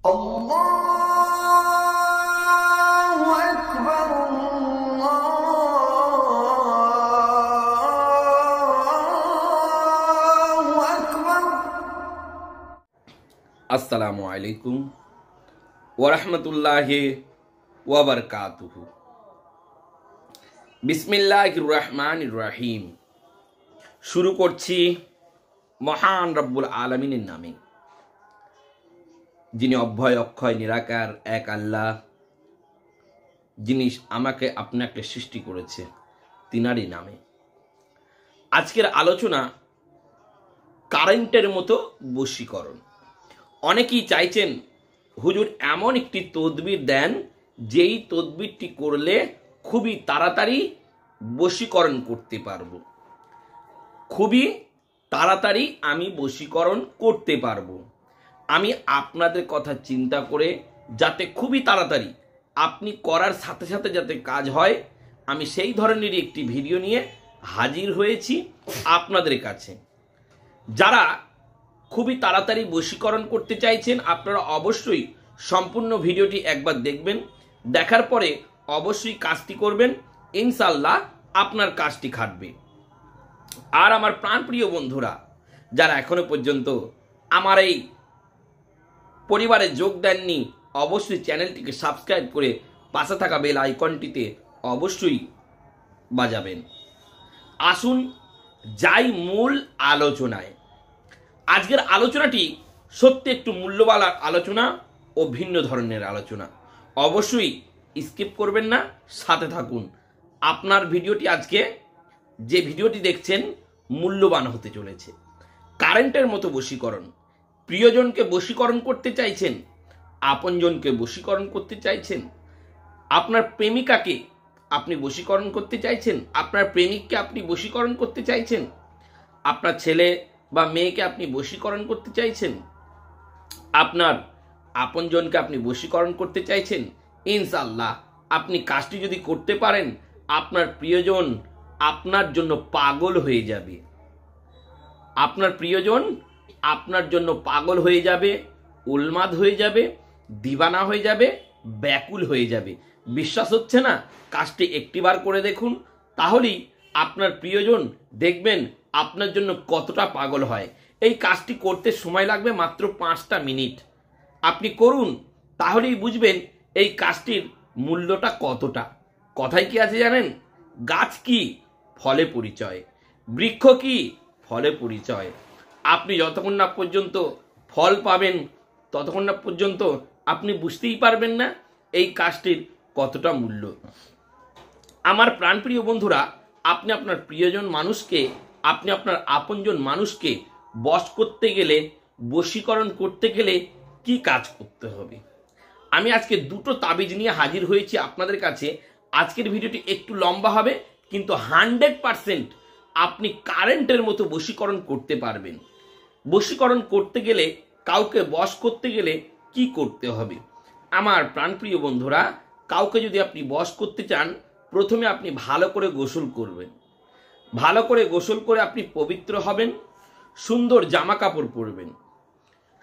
আল্লাহু আকবার আল্লাহু আকবার। আসসালামু আলাইকুম ওয়া রাহমাতুল্লাহি ওয়া বারাকাতুহু। বিসমিল্লাহির রহমানির রহিম। শুরু করছি মহান রব্বুল আলামিনের নামে, যিনি অভয় অক্ষয় নিরাকার এক আল্লাহ, যিনি আমাকে আপনাকে সৃষ্টি করেছে তিনারই নামে। আজকের আলোচনা কারেন্টের মতো বশীকরণ। অনেকেই চাইছেন হুজুর এমন একটি তদবির দেন যেই তদবিরটি করলে খুবই তাড়াতাড়ি বশীকরণ করতে পারবো, খুবই তাড়াতাড়ি আমি বশীকরণ করতে পারবো। আমি আপনাদের কথা চিন্তা করে যাতে খুবই তাড়াতাড়ি আপনি করার সাথে সাথে যাতে কাজ হয়, আমি সেই ধরনেরই একটি ভিডিও নিয়ে হাজির হয়েছি আপনাদের কাছে। যারা খুবই তাড়াতাড়ি বশীকরণ করতে চাইছেন, আপনারা অবশ্যই সম্পূর্ণ ভিডিওটি একবার দেখবেন। দেখার পরে অবশ্যই কাজটি করবেন, ইনশাল্লাহ আপনার কাজটি খাটবে। আর আমার প্রাণপ্রিয় বন্ধুরা, যারা এখনো পর্যন্ত আমার এই পরিবারে যোগ দেননি, অবশ্যই চ্যানেলটিকে সাবস্ক্রাইব করে পাশে থাকা বেল আইকনটিতে অবশ্যই বাজাবেন। আসুন যাই মূল আলোচনায়। আজকের আলোচনাটি সত্যি একটু মূল্যবান আলোচনা ও ভিন্ন ধরনের আলোচনা। অবশ্যই স্কিপ করবেন না, সাথে থাকুন। আপনার ভিডিওটি আজকে যে ভিডিওটি দেখছেন মূল্যবান হতে চলেছে। কারেন্টের মতো বশীকরণ। প্রিয়জনকে বশীকরণ করতে চাইছেন, আপনজনকে বশীকরণ করতে চাইছেন, আপনার প্রেমিকাকে আপনি বশীকরণ করতে চাইছেন, আপনার প্রেমিককে আপনি বশীকরণ করতে চাইছেন, আপনার ছেলে বা মেয়েকে আপনি বশীকরণ করতে চাইছেন, আপনার আপনজনকে আপনি বশীকরণ করতে চাইছেন, ইনশাআল্লাহ আপনি কাজটি যদি করতে পারেন, আপনার প্রিয়জন আপনার জন্য পাগল হয়ে যাবে। আপনার প্রিয়জন আপনার জন্য পাগল হয়ে যাবে, উন্মাদ হয়ে যাবে, দিবানা হয়ে যাবে, ব্যাকুল হয়ে যাবে। বিশ্বাস হচ্ছে না? কাজটি একটিবার করে দেখুন, তাহলেই আপনার প্রিয়জন দেখবেন আপনার জন্য কতটা পাগল হয়। এই কাজটি করতে সময় লাগবে মাত্র 5টা মিনিট। আপনি করুন, তাহলেই বুঝবেন এই কাজটির মূল্যটা কতটা। কথায় কি আছে জানেন? গাছ কি? ফলে পরিচয়। বৃক্ষ কি? ফলে পরিচয়। আপনি যতক্ষণ না পর্যন্ত ফল পাবেন, ততক্ষণ না পর্যন্ত আপনি বুঝতেই পারবেন না এই কাজটির কতটা মূল্য। আমার প্রাণপ্রিয় বন্ধুরা, আপনি আপনার প্রিয়জন মানুষকে, আপনি আপনার আপনজন মানুষকে বশ করতে গেলে, বশীকরণ করতে গেলে কি কাজ করতে হবে? আমি আজকে দুটো তাবিজ নিয়ে হাজির হয়েছি আপনাদের কাছে। আজকের ভিডিওটি একটু লম্বা হবে, কিন্তু 100% আপনি কারেন্টের মতো বশীকরণ করতে পারবেন। বশীকরণ করতে গেলে, কাউকে বশ করতে গেলে কি করতে হবে? আমার প্রাণপ্রিয় বন্ধুরা, কাউকে যদি আপনি বশ করতে চান, প্রথমে আপনি ভালো করে গোসল করবেন। ভালো করে গোসল করে আপনি পবিত্র হবেন, সুন্দর জামা কাপড় পরবেন।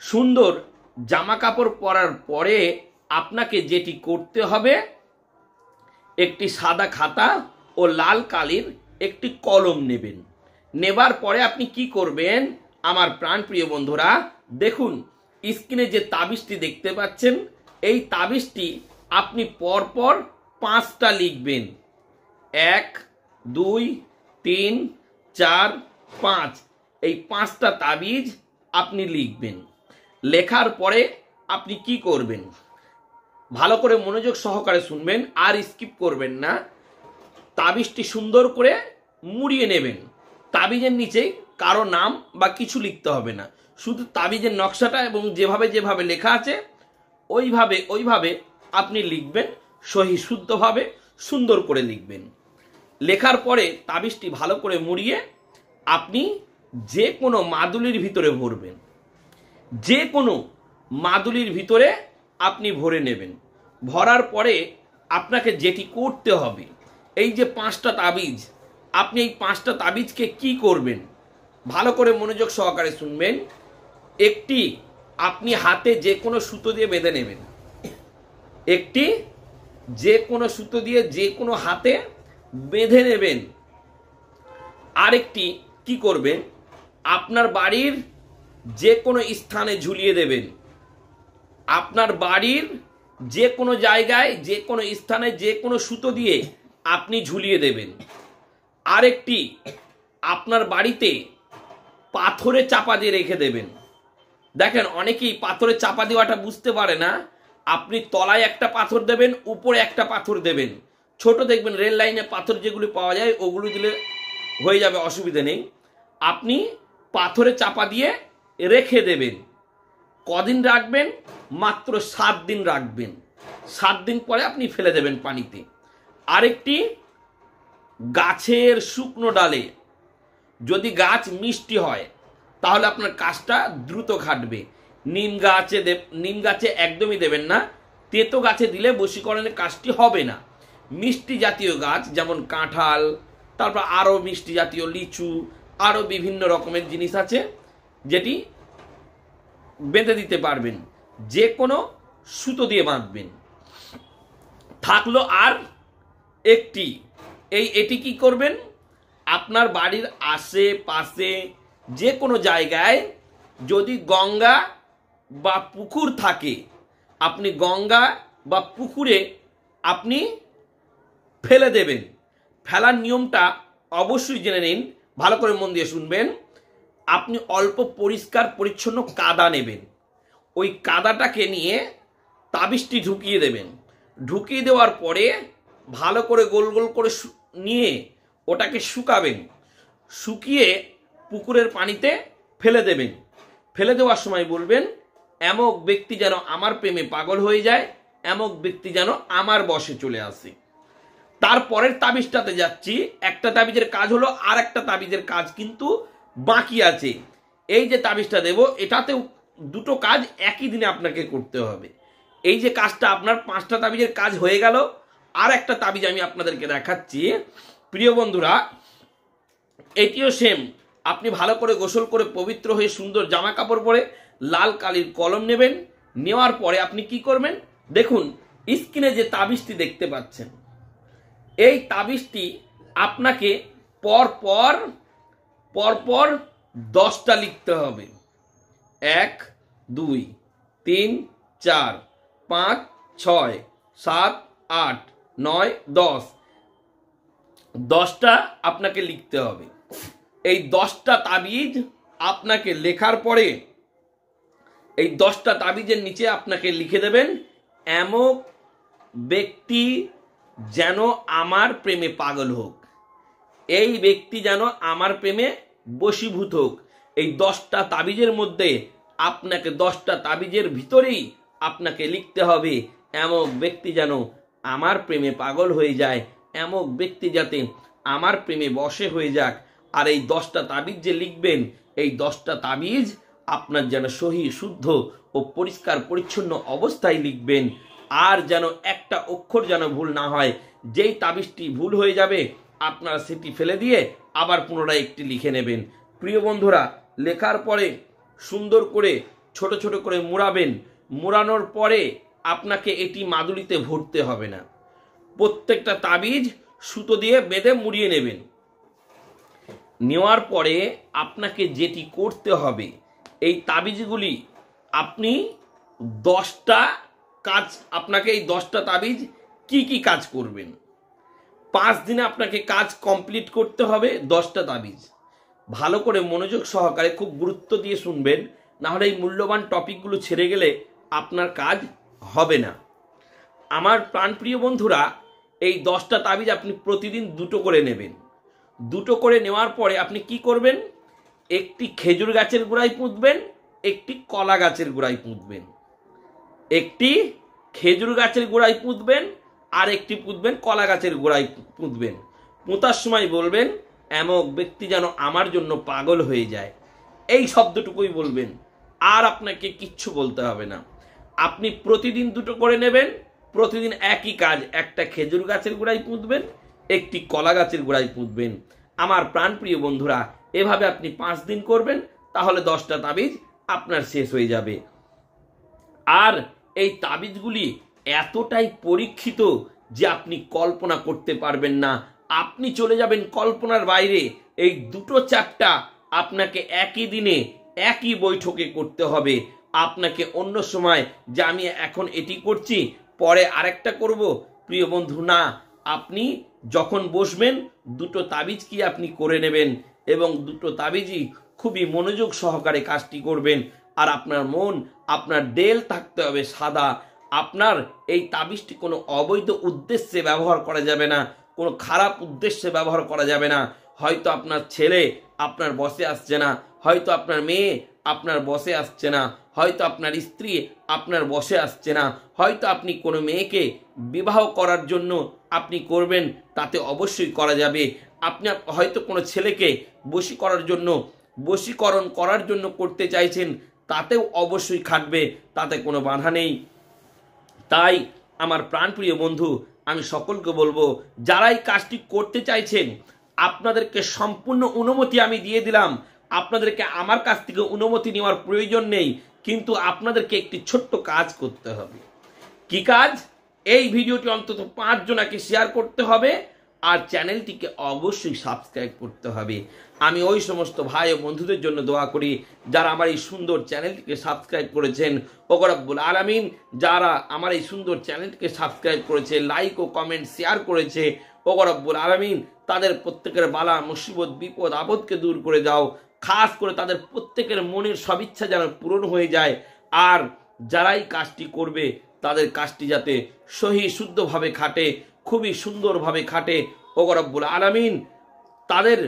সুন্দর জামা কাপড় পরার পরে আপনাকে যেটি করতে হবে, একটি সাদা খাতা ও লাল কালির একটি কলম নেবেন। নেবার পরে আপনি কি করবেন? আমার প্রাণপ্রিয় বন্ধুরা, দেখুন স্ক্রিনে যে তাবিজটি দেখতে পাচ্ছেন, এই তাবিজটি আপনি পরপর 5টা লিখবেন। 1, 2, 3, 4, 5। এই 5টা তাবিজ আপনি লিখবেন। লেখার পরে আপনি কি করবেন? ভালো করে মনোযোগ সহকারে শুনবেন, আর স্কিপ করবেন না। তাবিজটি সুন্দর করে মুড়িয়ে নেবেন। তাবিজের নিচে কারো নাম বা কিছু লিখতে হবে না, শুধু তাবিজের নকশাটা এবং যেভাবে যেভাবে লেখা আছে ওইভাবে আপনি লিখবেন। সহি শুদ্ধভাবে সুন্দর করে লিখবেন। লেখার পরে তাবিজটি ভালো করে মুড়িয়ে আপনি যে কোনো মাদুলির ভিতরে ভরবেন। যে কোনো মাদুলির ভিতরে আপনি ভরে নেবেন। ভরার পরে আপনাকে যেটি করতে হবে, এই যে 5টা তাবিজ, আপনি এই 5টা তাবিজকে কি করবেন? ভালো করে মনোযোগ সহকারে শুনবেন। একটি আপনি হাতে যে কোনো সুতো দিয়ে বেঁধে নেবেন, একটি যে কোনো সুতো দিয়ে যে কোনো হাতে বেঁধে নেবেন। আরেকটি কি করবেন, আপনার বাড়ির যে কোনো স্থানে ঝুলিয়ে দেবেন। আপনার বাড়ির যে কোনো জায়গায় যে কোনো স্থানে যে কোনো সুতো দিয়ে আপনি ঝুলিয়ে দেবেন। আরেকটি, আপনার বাড়িতে পাথরে চাপা দিয়ে রেখে দেবেন। দেখেন অনেকেই পাথরে চাপা দেওয়াটা বুঝতে পারে না। আপনি তলায় একটা পাথর দেবেন, উপরে একটা পাথর দেবেন। ছোট দেখবেন রেল লাইনে পাথর যেগুলি পাওয়া যায় ওগুলো দিলে হয়ে যাবে, অসুবিধা নেই। আপনি পাথরে চাপা দিয়ে রেখে দেবেন। কদিন রাখবেন? মাত্র 7 দিন রাখবেন। 7 দিন পরে আপনি ফেলে দেবেন পানিতে। আরেকটি, গাছের শুকনো ডালে, যদি গাছ মিষ্টি হয় তাহলে আপনার কাজটা দ্রুত খাটবে। নিম গাছে একদমই দেবেন না, তেতো গাছে দিলে বশীকরণের কাজটি হবে না। মিষ্টি জাতীয় গাছ যেমন কাঁঠাল, তারপর আরও মিষ্টি জাতীয় লিচু, আরও বিভিন্ন রকমের জিনিস আছে যেটি বেঁধে দিতে পারবেন। যে কোনো সুতো দিয়ে বাঁধবেন। থাকলো আর একটি, এটি কি করবেন, আপনার বাড়ির আশেপাশে যে কোনো জায়গায় যদি গঙ্গা বা পুকুর থাকে, আপনি গঙ্গা বা পুকুরে আপনি ফেলে দেবেন। ফেলার নিয়মটা অবশ্যই জেনে নিন, ভালো করে মন দিয়ে শুনবেন। আপনি অল্প পরিষ্কার পরিচ্ছন্ন কাদা নেবেন, ওই কাদাটাকে নিয়ে তাবিজটি ঢুকিয়ে দেবেন। ঢুকিয়ে দেওয়ার পরে ভালো করে গোল গোল করে নিয়ে ওটাকে শুকাবেন। শুকিয়ে পুকুরের পানিতে ফেলে দেবেন। ফেলে দেওয়ার সময় বলবেন, এমক ব্যক্তি যেন আমার প্রেমে পাগল হয়ে যায়, এমক ব্যক্তি যেন আমার বশে চলে আসে। তারপরের তাবিজটাতে যাচ্ছি। একটা তাবিজের কাজ হলো, আর একটা তাবিজের কাজ কিন্তু বাকি আছে। এই যে তাবিজটা দেব এটাতেও দুটো কাজ একই দিনে আপনাকে করতে হবে। এই যে কাজটা আপনার 5টা তাবিজের কাজ হয়ে গেল। আর একটা তাবিজ আমি আপনাদেরকে দেখাচ্ছি প্রিয় বন্ধুরা, এটিও সেম। আপনি ভালো করে গোসল করে পবিত্র হয়ে সুন্দর জামা কাপড় পরে লাল কালির কলম নেবেন। নেওয়ার পরে আপনি কি করবেন, দেখুন স্ক্রিনে যে তাবিজটি দেখতে পাচ্ছেন, এই তাবিজটি আপনাকে পরপর 10টা লিখতে হবে। 1 2 3 4 5 6 7 8 9 10, 10টা আপনাকে লিখতে হবে। এই 10টা তাবিজ আপনাকে লেখার পরে এই 10টা তাবিজের নিচে আপনাকে লিখে দেবেন, এমক ব্যক্তি যেন আমার প্রেমে পাগল হোক, এই ব্যক্তি যেন আমার প্রেমে বশীভূত হোক। এই 10টা তাবিজের মধ্যে আপনাকে 10টা তাবিজের ভিতরেই আপনাকে লিখতে হবে, এমক ব্যক্তি যেন আমার প্রেমে পাগল হয়ে যায়, এমক ব্যক্তি যাতে আমার প্রেমে বশে হয়ে যাক। আর এই 10টা তাবিজ যে লিখবেন, এই 10টা তাবিজ আপনার যেন সহি শুদ্ধ ও পরিষ্কার পরিচ্ছন্ন অবস্থায় লিখবেন। আর যেন একটা অক্ষর যেন ভুল না হয়। যেই তাবিজটি ভুল হয়ে যাবে আপনারা সেটি ফেলে দিয়ে আবার পুনরায় একটি লিখে নেবেন। প্রিয় বন্ধুরা, লেখার পরে সুন্দর করে ছোট ছোট করে মুড়াবেন। মুড়ানোর পরে আপনাকে এটি মাদুলিতে ভরতে হবে না। প্রত্যেকটা তাবিজ সুতো দিয়ে বেঁধে মুড়িয়ে নেবেন। নেওয়ার পরে আপনাকে যেটি করতে হবে, এই তাবিজগুলি আপনি 10টা কাজ, আপনাকে এই 10টা তাবিজ কি কি কাজ করবেন, 5 দিনে আপনাকে কাজ কমপ্লিট করতে হবে। 10টা তাবিজ ভালো করে মনোযোগ সহকারে খুব গুরুত্ব দিয়ে শুনবেন, না হলে এই মূল্যবান টপিকগুলো ছেড়ে গেলে আপনার কাজ হবে না। আমার প্রাণপ্রিয় বন্ধুরা, এই 10টা তাবিজ আপনি প্রতিদিন 2টো করে নেবেন। 2টো করে নেওয়ার পরে আপনি কি করবেন, একটি খেজুর গাছের গোড়ায় পুঁতবেন, একটি কলা গাছের গোড়ায় পুঁতবেন। একটি খেজুর গাছের গোড়ায় পুঁতবেন আর একটি পুঁতবেন কলা গাছের গোড়ায় পুঁতবেন। পুঁতার সময় বলবেন, এমক ব্যক্তি যেন আমার জন্য পাগল হয়ে যায়, এই শব্দটুকুই বলবেন, আর আপনাকে কিচ্ছু বলতে হবে না। আপনি প্রতিদিন 2টো করে নেবেন। প্রতিদিন একই কাজ, একটা খেজুর গাছের গোড়ায় পুঁতবেন, একটি কলা গাছের গোড়ায় পুঁতবেন। আমার প্রাণপ্রিয় বন্ধুরা, এভাবে আপনি 5 দিন করবেন, তাহলে 10টা তাবিজ আপনার শেষ হয়ে যাবে। আর এই তাবিজগুলি এতটাই পরীক্ষিত যে আপনি কল্পনা করতে পারবেন না। আপনি চলে যাবেন কল্পনার বাইরে। এই দুটো চ্যাপ্টা আপনাকে একই দিনে একই বৈঠকে করতে হবে। আপনাকে অন্য সময় যে আমি এখন এটি করছি পরে আরেকটা করব, প্রিয় বন্ধু, না। আপনি যখন বসবেন দুটো তাবিজ কি আপনি করে নেবেন এবং দুটো তাবিজই খুবই মনোযোগ সহকারে কাজটি করবেন। আর আপনার মন, আপনার দেল থাকতে হবে সাদা। আপনার এই তাবিজটি কোনো অবৈধ উদ্দেশ্যে ব্যবহার করা যাবে না, কোনো খারাপ উদ্দেশ্যে ব্যবহার করা যাবে না। হয়তো আপনার ছেলে আপনার বসে আসছে না, হয়তো আপনার মেয়ে আপনার বসে আসছে না, হয়তো আপনার স্ত্রী আপনার বসে আসছে না, হয়তো আপনি কোনো মেয়েকে বিবাহ করার জন্য আপনি করবেন, তাতে অবশ্যই করা যাবে। আপনি হয়তো কোনো ছেলেকে বশীকরণ করার জন্য করতে চাইছেন, তাতেও অবশ্যই খাটবে, তাতে কোনো বাধা নেই। তাই আমার প্রাণপ্রিয় বন্ধু, আমি সকলকে বলবো, যারা এই কাজটি করতে চাইছেন আপনাদেরকে সম্পূর্ণ অনুমতি আমি দিয়ে দিলাম। আপনাদেরকে আমার কাছ থেকে অনুমতি নেওয়ার প্রয়োজন নেই, কিন্তু আপনাদেরকে একটি ছোট্ট কাজ করতে হবে। কি কাজ? এই ভিডিওটি অন্তত 5 জনকে শেয়ার করতে হবে আর চ্যানেলটিকে অবশ্যই সাবস্ক্রাইব করতে হবে। আমি ওই সমস্ত ভাই ও বন্ধুদের জন্য দোয়া করি যারা আমার এই সুন্দর চ্যানেলটিকে সাবস্ক্রাইব করেছেন। ওগো রব্বুল আলামিন, যারা আমার এই সুন্দর চ্যানেলটিকে সাবস্ক্রাইব করেছে, লাইক ও কমেন্ট শেয়ার করেছে, ওগো রব্বুল আলামিন, তাদের প্রত্যেকের বালা মুসিবত বিপদ আপদকে দূর করে দাও। খাস করে তাদের প্রত্যেকের মনের সবিচ্ছা যেন পূরণ হয়ে যায়। আর যারাই কাজটি করবে তাদের কাজটি যাতে সহি শুদ্ধভাবে খাটে, খুবই সুন্দরভাবে খাটে। ওগো রব্বুল আলামিন, তাদের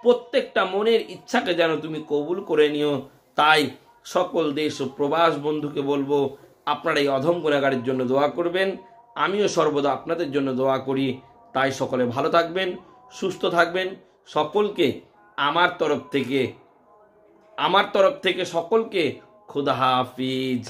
প্রত্যেকটা মনের ইচ্ছাকে যেন তুমি কবুল করে নিও। তাই সকল দেশ ও প্রবাস বন্ধুকে বলবো, আপনারা এই অধম গুনাহগারের জন্য দোয়া করবেন। আমিও সর্বদা আপনাদের জন্য দোয়া করি। তাই সকলে ভালো থাকবেন, সুস্থ থাকবেন। সকলকে আমার তরফ থেকে সকলকে খুদা হাফিজ।